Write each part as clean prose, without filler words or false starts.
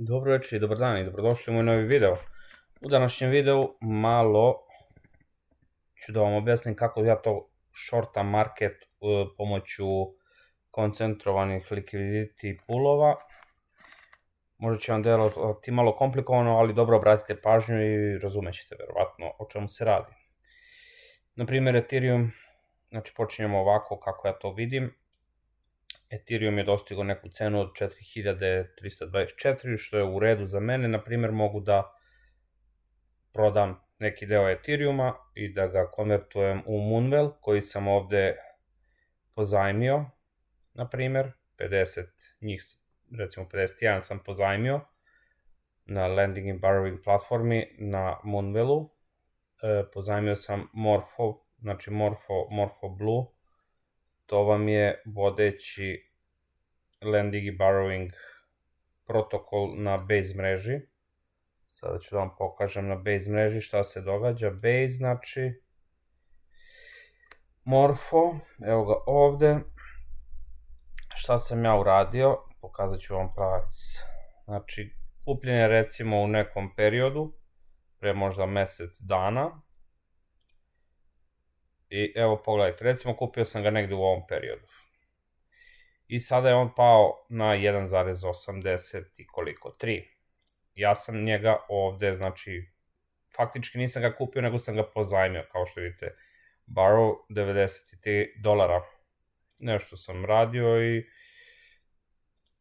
Dobro večer i dobar dan i dobrodošli u moj novi video. U današnjem videu malo ću da vam objasnim kako ja to shortam market pomoću koncentrovanih liquidity poolova. Možda će vam delovati malo komplikovano, ali dobro obratite pažnju i razumet ćete verovatno o čemu se radi. Naprimjer, Ethereum, znači počinjemo ovako kako ja to vidim. Ethereum je dostigao neku cenu od 4324, što je u redu za mene. Naprimjer, mogu da prodam neki deo Ethereuma i da ga konvertujem u Moonwell, koji sam ovde pozajmio, naprimjer, 50 njih, recimo 51 sam pozajmio na lending and borrowing platformi na Moonwellu. Pozajmio sam Morpho, znači Morpho Blue, to vam je vodeći lending i borrowing protokol na Base mreži. Sada ću da vam pokažem na Base mreži šta se događa. Base znači Morpho, evo ga ovde. Šta sam ja uradio, pokazat ću vam price. Znači, kupljen je recimo u nekom periodu, pre možda mesec dana. I evo pogledajte, recimo kupio sam ga negde u ovom periodu. I sada je on pao na 1,80 i koliko, 3. Ja sam njega ovde, znači, faktički nisam ga kupio, nego sam ga pozajmio, kao što vidite, borrow $93. Nešto sam radio i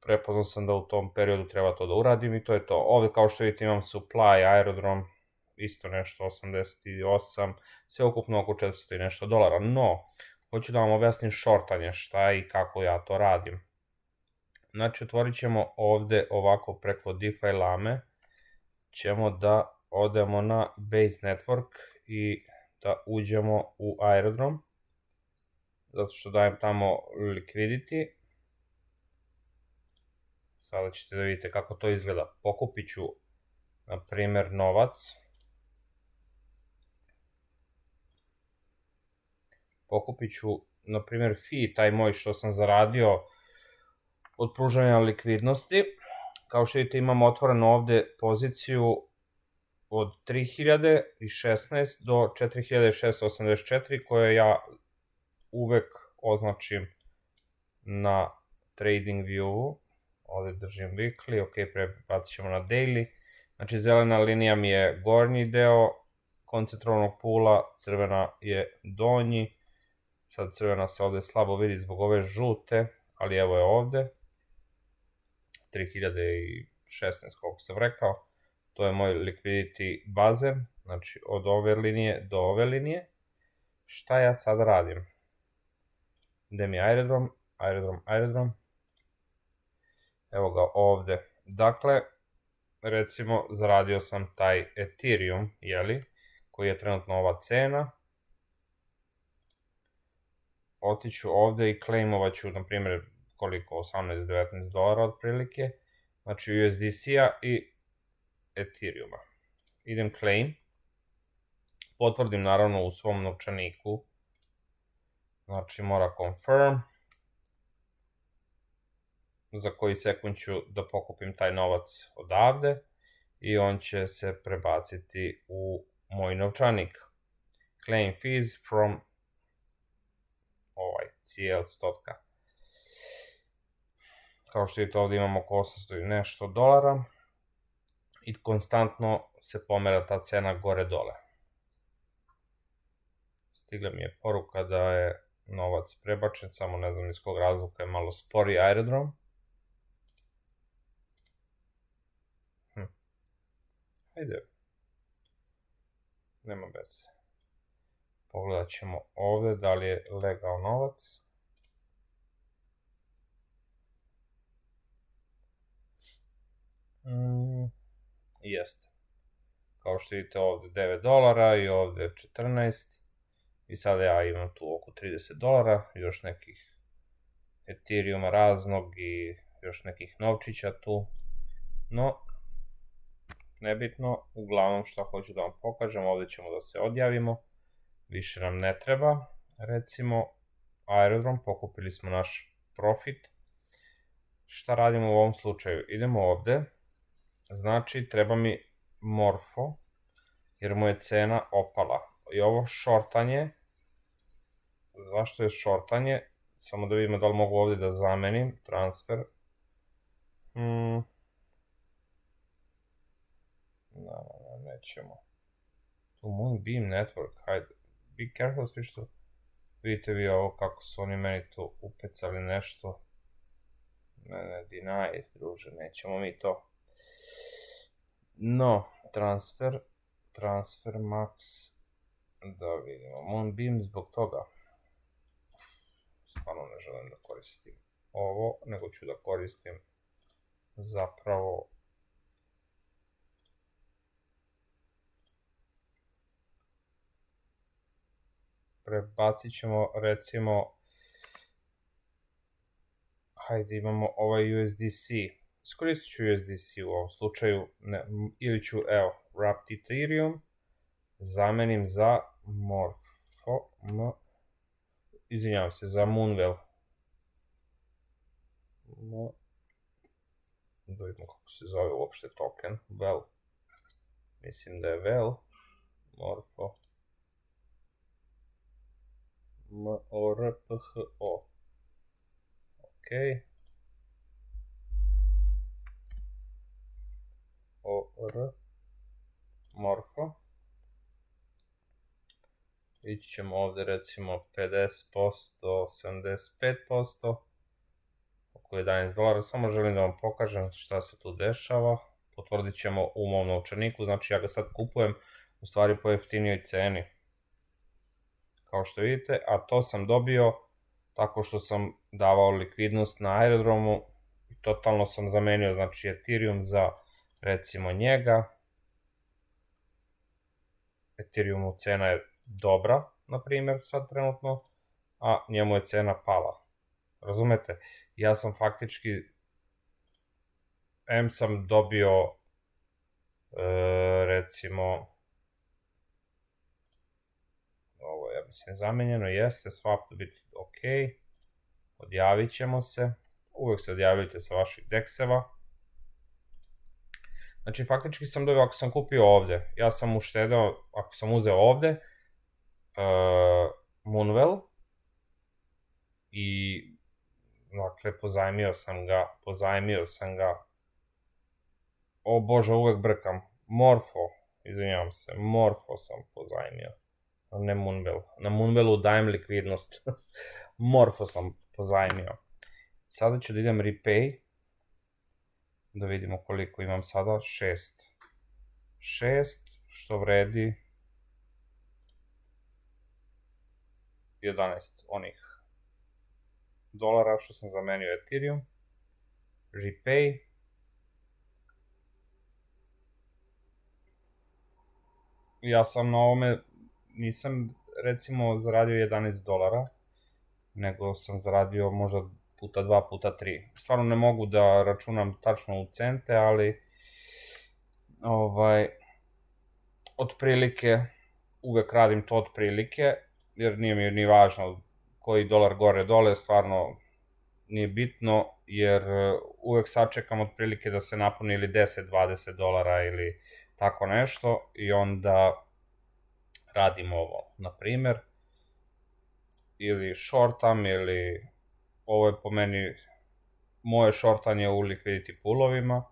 prepoznao sam da u tom periodu treba to da uradim i to je to. Ovde, kao što vidite, imam supply, aerodrom, isto nešto, 88, sve ukupno oko 400 i nešto dolara. No, hoću da vam objasnim shortanje, šta i kako ja to radim. Znači, otvorit ćemo ovde ovako preko DeFi Lame, ćemo da odemo na Base Network i da uđemo u Aerodrom, zato što dajem tamo liquidity. Sada ćete da vidite kako to izgleda. Pokupit ću, na primer, novac. Pokupit ću, na primer, fee, taj moj što sam zaradio od pružanja likvidnosti. Kao što vidite, imam otvoreno ovde poziciju od 3016 do 4684, koje ja uvek označim na trading view-u. Ovde držim weekly, ok, prebacit ćemo na daily. Znači, zelena linija mi je gornji deo koncentrovanog pula, crvena je donji. Sad crvena se ovde slabo vidi zbog ove žute, ali evo je ovde. 3016, koliko sam rekao. To je moj liquidity bazen, znači od ove linije do ove linije. Šta ja sad radim? Gde mi je aerodrom? Evo ga ovde. Dakle, recimo, zaradio sam taj Ethereum, jeli, koji je trenutno ova cena. Otiću ovde i claimovat ću, na primjer, koliko, 18-19 dolara otprilike, znači USDC-a i Ethereuma. Idem claim, potvrdim naravno u svom novčaniku, znači mora confirm, za koji sekund ću da pokupim taj novac odavde i on će se prebaciti u moj novčanik. Claim fees from CL stotka. Kao što vidite, ovde imamo oko 800 i nešto dolara i konstantno se pomera ta cena gore-dole. Stigla mi je poruka da je novac prebačen, samo ne znam iz kog razloga je malo spori aerodrom. Ajde, nema veze. Pogledat ćemo ovde da li je legao novac. Jeste. Kao što vidite ovde 9 dolara i ovde 14. I sada ja imam tu oko 30 dolara, još nekih Ethereuma raznog i još nekih novčića tu. No, nebitno, uglavnom šta hoću da vam pokažem, ovde ćemo da se odjavimo. Više nam ne treba, recimo, aerodrom, pokupili smo naš profit. Šta radimo u ovom slučaju? Idemo ovde, Znači, treba mi Morpho, jer mu je cena opala. I ovo shortanje, zašto je shortanje? Samo da vidimo da li mogu ovdje da zamenim, transfer. Nećemo. Tu Moonbeam Network, hajde. Be careful, svi što... Vidite vi ovo kako su oni meni tu upecali nešto. Ne, deny, druže, nećemo mi to. No, transfer max, da vidimo, Moonbeam zbog toga. Stvarno ne želim da koristim ovo, nego ću da koristim zapravo prebacit ćemo, recimo, hajde imamo ovaj USDC, iskoristit ću USDC u ovom slučaju, ili ću, evo, Wrapped Ethereum, zamenim za Morpho, izvinjavam se, za Moonwell. Da vidimo kako se zove uopšte token, Well, mislim da je Well, Morpho, M-O-R-P-H-O, ok, O-R, Morpho, ići ćemo ovdje recimo 50%, 75%, oko $11, samo želim da vam pokažem šta se tu dešava, potvrdit ćemo u mom novčaniku, znači ja ga sad kupujem u stvari po jeftinijoj ceni, kao što vidite, a to sam dobio tako što sam davao likvidnost na aerodromu i totalno sam zamenio, znači Ethereum za recimo njega. Ethereumu cena je dobra, na primjer, sad trenutno, a njemu je cena pala. Razumete? Ja sam faktički, sam dobio, recimo, ovo ja mislim zamenjeno, jeste, swap biti ok, odjavit ćemo se, uvijek se odjavite sa vaših dekseva. Znači, faktički sam dobio, ako sam kupio ovdje, ja sam uštedeo, ako sam uzeo ovdje, Moonwell, i, dakle, pozajmio sam ga, o bože, uvek brkam, Morpho, izvinjavam se, Morpho sam pozajmio, ne Moonwell, na Moonwellu dajem likvidnost, Morpho sam pozajmio. Sada ću da idem repay, da vidimo koliko imam sada, 6, što vredi 11 onih dolara što sam zamenio Ethereum, repay, ja sam na ovome, nisam recimo zaradio 11 dolara, nego sam zaradio možda puta 2, puta 3. Stvarno ne mogu da računam tačno u cente, ali otprilike, uvek radim to otprilike, jer nije mi ni važno koji dolar gore dole, stvarno nije bitno, jer uvek sačekam otprilike da se napuni ili 10-20 dolara ili tako nešto i onda radim ovo, na primer, ili shortam, ili ovo je po meni moje shortanje u liquidity poolovima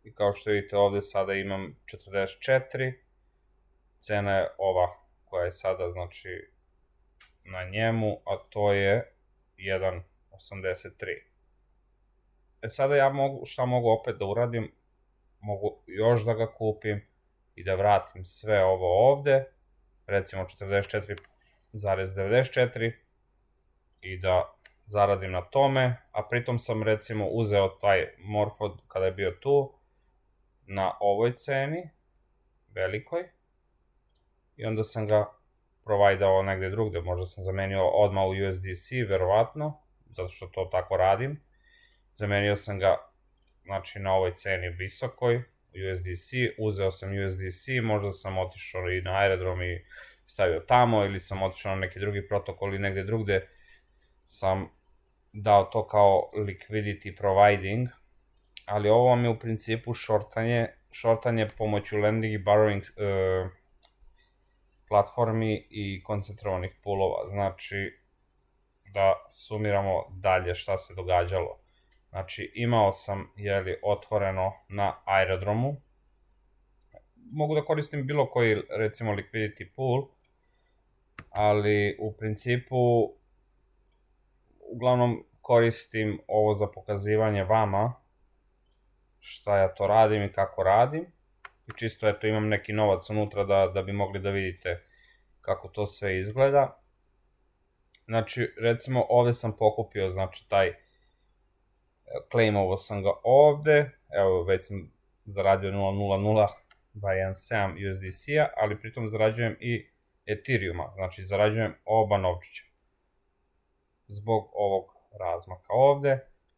i kao što vidite ovdje sada imam 44, cena je ova koja je sada znači na njemu, a to je 1.83. Sada ja šta mogu opet da uradim, mogu još da ga kupim i da vratim sve ovo ovde, recimo 44,94 i da zaradim na tome, a pritom sam recimo uzeo taj Morpho kada je bio tu, na ovoj ceni, velikoj, i onda sam ga provajdao negde drugde, možda sam zamenio odmah u USDC, verovatno, zato što to tako radim, zamenio sam ga, znači, na ovoj ceni visokoj, USDC, uzeo sam USDC, možda sam otišao i na aerodrom i stavio tamo, ili sam otišao na neki drugi protokol i negde drugde sam dao to kao liquidity providing, ali ovo vam je u principu shortanje pomoću lending i borrowing platformi i koncentrovanih poolova. Znači, da sumiramo dalje šta se događalo. Znači, imao sam, otvoreno na Aerodromu. Mogu da koristim bilo koji, recimo, liquidity pool, ali u principu uglavnom koristim ovo za pokazivanje vama šta ja to radim i kako radim. I čisto, eto, imam neki novac unutra da bi mogli da vidite kako to sve izgleda. Znači, recimo, ovde sam pokupio, znači, taj claimovo sam ga ovde, evo, već sam zaradio 0.00 by 1.7 USDC-a, ali pritom zarađujem i Ethereuma, znači zarađujem oba novčića. Zbog ovog razmaka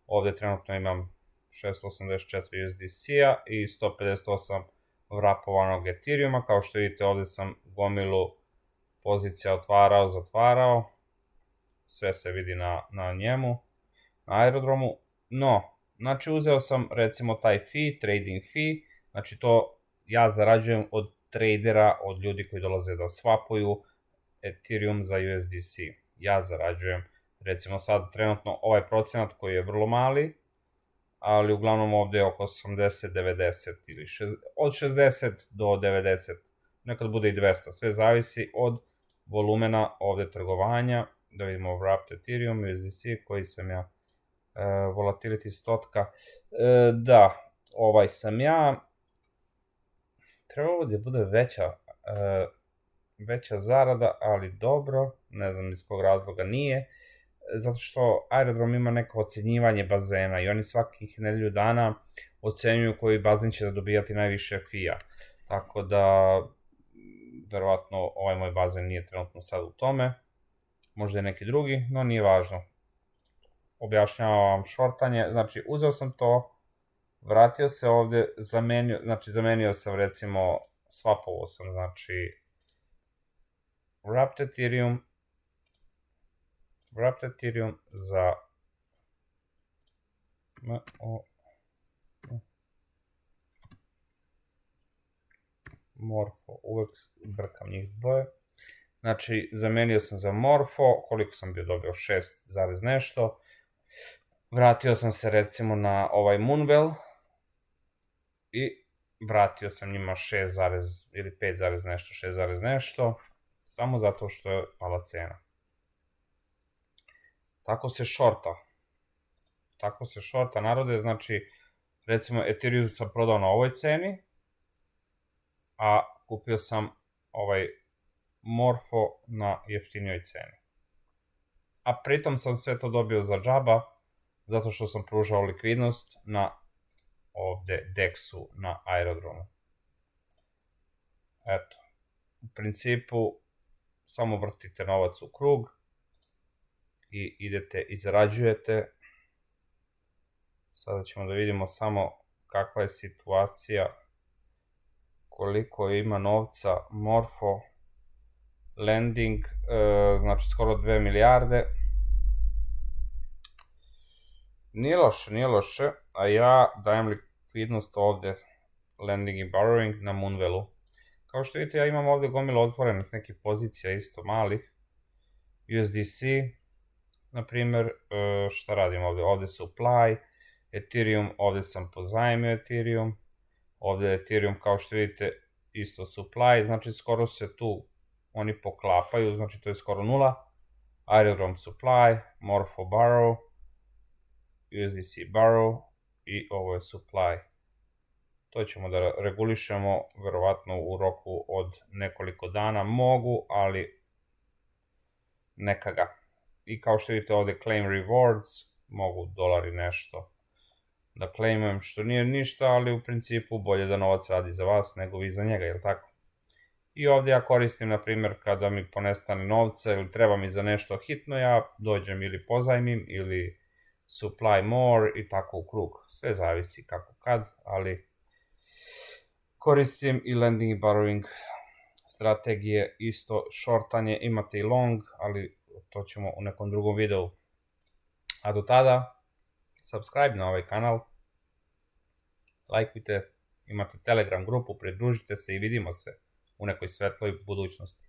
ovde trenutno imam 684 USDC-a i 158 vrapovanog Ethereuma, kao što vidite ovde sam gomilu pozicija otvarao, zatvarao, sve se vidi na njemu, na Aerodromu, no, znači uzeo sam recimo taj fee, trading fee, znači to ja zarađujem od tradera, od ljudi koji dolaze da swapuju Ethereum za USDC. Ja zarađujem, recimo sad trenutno ovaj procenat koji je vrlo mali, ali uglavnom ovde je oko 80-90 ili od 60 do 90, nekad bude i 200, sve zavisi od volumena ovde trgovanja. Da vidimo wrapped Ethereum, USDC, koji sam ja, volatility stotka, da, ovaj sam ja, trebalo da bude veća zarada, ali dobro, ne znam iz kog razloga nije, zato što Aerodrom ima neko ocenjivanje bazena i oni svakih nedelju dana ocenjuju koji bazen će da dobijati najviše fija, tako da verovatno ovaj moj bazen nije trenutno sad u tome, možda je neki drugi, no nije važno. Objašnjavam vam shortanje, znači uzeo sam to, vratio se ovde, zamenio sam recimo, swapovao sam, znači wrapped Ethereum za Morpho, uvek brkam njih dvoje. Znači, zamenio sam za Morpho, koliko sam bio dobio, 6, nešto. Vratio sam se recimo na ovaj Moonwell i vratio sam njima 6, ili 5, nešto, 6, nešto, samo zato što je pala cena. Tako se shorta, narode, znači, recimo Ethereum sam prodao na ovoj ceni, a kupio sam ovaj Morpho na jeftinijoj ceni. A pritom sam sve to dobio za džaba, zato što sam pružao likvidnost na ovde DEX-u na Aerodromu. Eto, u principu samo vrtite novac u krug i idete i zarađujete. Sada ćemo da vidimo samo kakva je situacija, koliko ima novca Morpho lending, znači skoro 2 milijarde. Nije loše, a ja dajem likvidnost ovde, lending i borrowing na Moonwellu. Kao što vidite, ja imam ovde gomilu otvorenih nekih pozicija isto malih. USDC, na primer, šta radim ovde? Ovde supply, Ethereum, ovde sam pozajmio Ethereum, ovde je Ethereum, kao što vidite, isto supply, znači skoro se tu oni poklapaju, znači to je skoro nula. Aerodrom supply, Morpho borrow, USDC borrow i ovo je supply. To ćemo da regulišemo verovatno u roku od nekoliko dana, mogu, ali neka ga. I kao što vidite ovde claim rewards, mogu $1 nešto da claimujem, što nije ništa, ali u principu bolje da novac radi za vas nego vi za njega, jel tako? I ovde ja koristim, na primjer, kada mi ponestane novca ili treba mi za nešto hitno, ja dođem ili pozajmim ili supply more i tako u krug. Sve zavisi kako kad, ali koristim i lending i borrowing strategije, isto shortanje, imate i long, ali to ćemo u nekom drugom videu. A do tada, subscribe na ovaj kanal, lajkujte, imate Telegram grupu, pridružite se i vidimo se u nekoj svetloj budućnosti.